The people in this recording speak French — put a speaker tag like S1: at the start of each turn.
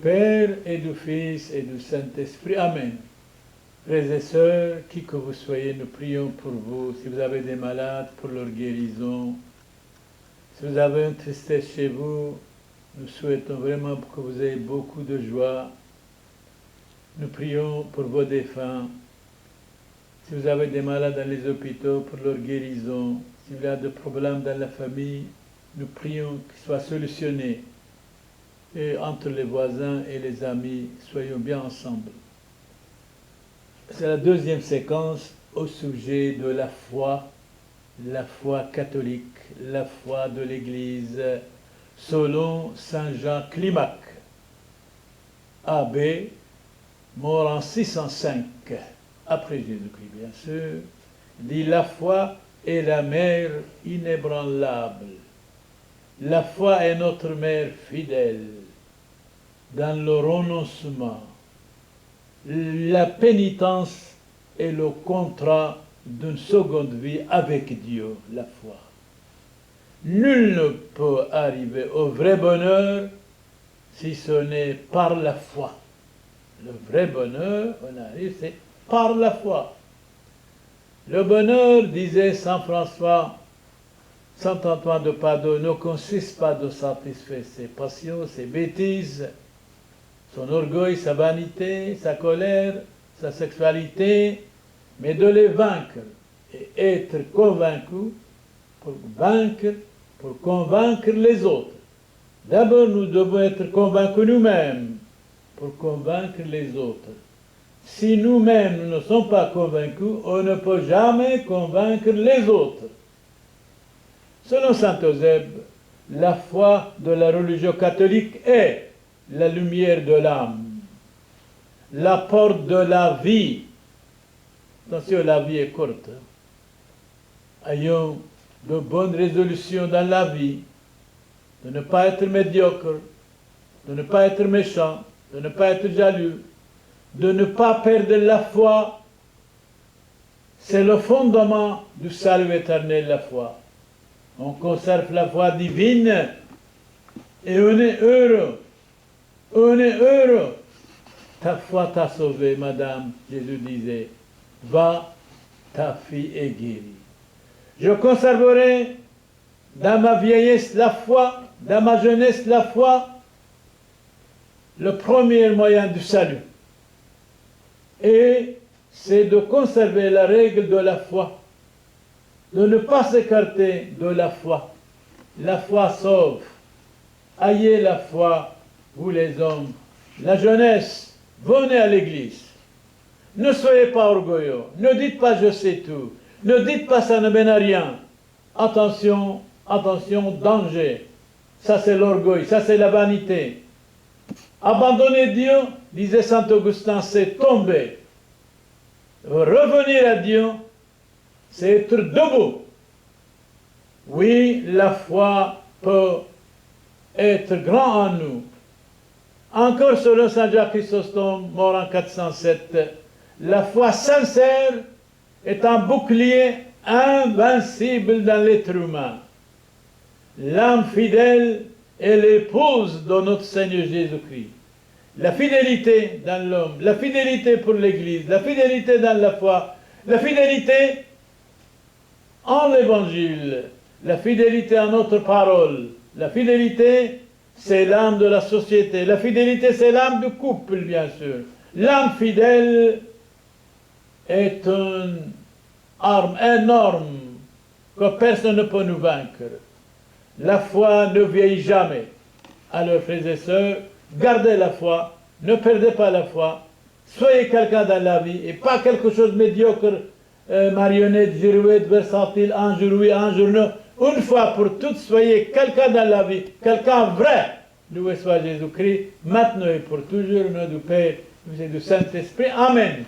S1: Père et du Fils et du Saint-Esprit. Amen. Frères et sœurs, qui que vous soyez, nous prions pour vous. Si vous avez des malades, pour leur guérison. Si vous avez une tristesse chez vous, nous souhaitons vraiment que vous ayez beaucoup de joie. Nous prions pour vos défunts. Si vous avez des malades dans les hôpitaux, pour leur guérison. Si vous avez des problèmes dans la famille, nous prions qu'ils soient solutionnés. Et entre les voisins et les amis, soyons bien ensemble. C'est la deuxième séquence au sujet de la foi catholique, la foi de l'Église, selon Saint Jean Climac, abbé, mort en 605, après Jésus-Christ bien sûr, dit: la foi est la mère inébranlable. La foi est notre mère fidèle dans le renoncement. La pénitence est le contrat d'une seconde vie avec Dieu, la foi. Nul ne peut arriver au vrai bonheur si ce n'est par la foi. Le vrai bonheur, on arrive, c'est par la foi. Le bonheur, disait Saint François, Saint Antoine de Padoue, ne consiste pas de satisfaire ses passions, ses bêtises, son orgueil, sa vanité, sa colère, sa sexualité, mais de les vaincre et être convaincu pour convaincre les autres. D'abord, nous devons être convaincus nous-mêmes pour convaincre les autres. Si nous-mêmes nous ne sommes pas convaincus, on ne peut jamais convaincre les autres. Selon saint Eusèbe, la foi de la religion catholique est la lumière de l'âme, la porte de la vie. Attention, la vie est courte. Ayons de bonnes résolutions dans la vie, de ne pas être médiocre, de ne pas être méchant, de ne pas être jaloux, de ne pas perdre la foi. C'est le fondement du salut éternel, la foi. On conserve la foi divine et on est heureux. On est heureux. Ta foi t'a sauvé, madame, Jésus disait. Va, ta fille est guérie. Je conserverai dans ma vieillesse la foi, dans ma jeunesse la foi, le premier moyen du salut. Et c'est de conserver la règle de la foi, de ne pas s'écarter de la foi. La foi sauve. Ayez la foi, vous les hommes. La jeunesse, venez à l'église. Ne soyez pas orgueilleux. Ne dites pas je sais tout. Ne dites pas ça ne mène à rien. Attention, attention, danger. Ça c'est l'orgueil, ça c'est la vanité. Abandonner Dieu, disait saint Augustin, c'est tomber. Revenir à Dieu, c'est être debout. Oui, la foi peut être grand en nous. Encore selon saint Jacques Chrysostome, mort en 407, la foi sincère est un bouclier invincible dans l'être humain. L'âme fidèle est l'épouse de notre Seigneur Jésus-Christ. La fidélité dans l'homme, la fidélité pour l'Église, la fidélité dans la foi, la fidélité en l'Évangile, la fidélité à notre parole, la fidélité, c'est l'âme de la société. La fidélité, c'est l'âme du couple, bien sûr. L'âme fidèle est une arme énorme que personne ne peut nous vaincre. La foi ne vieillit jamais. Alors, frères et sœurs, gardez la foi, ne perdez pas la foi, soyez quelqu'un dans la vie et pas quelque chose de médiocre, marionnette, girouette, versatile, un jour oui, un jour non. Une fois pour toutes, soyez quelqu'un dans la vie, quelqu'un vrai. Loué soit Jésus-Christ, maintenant et pour toujours, au nom du Père et du Saint-Esprit. Amen.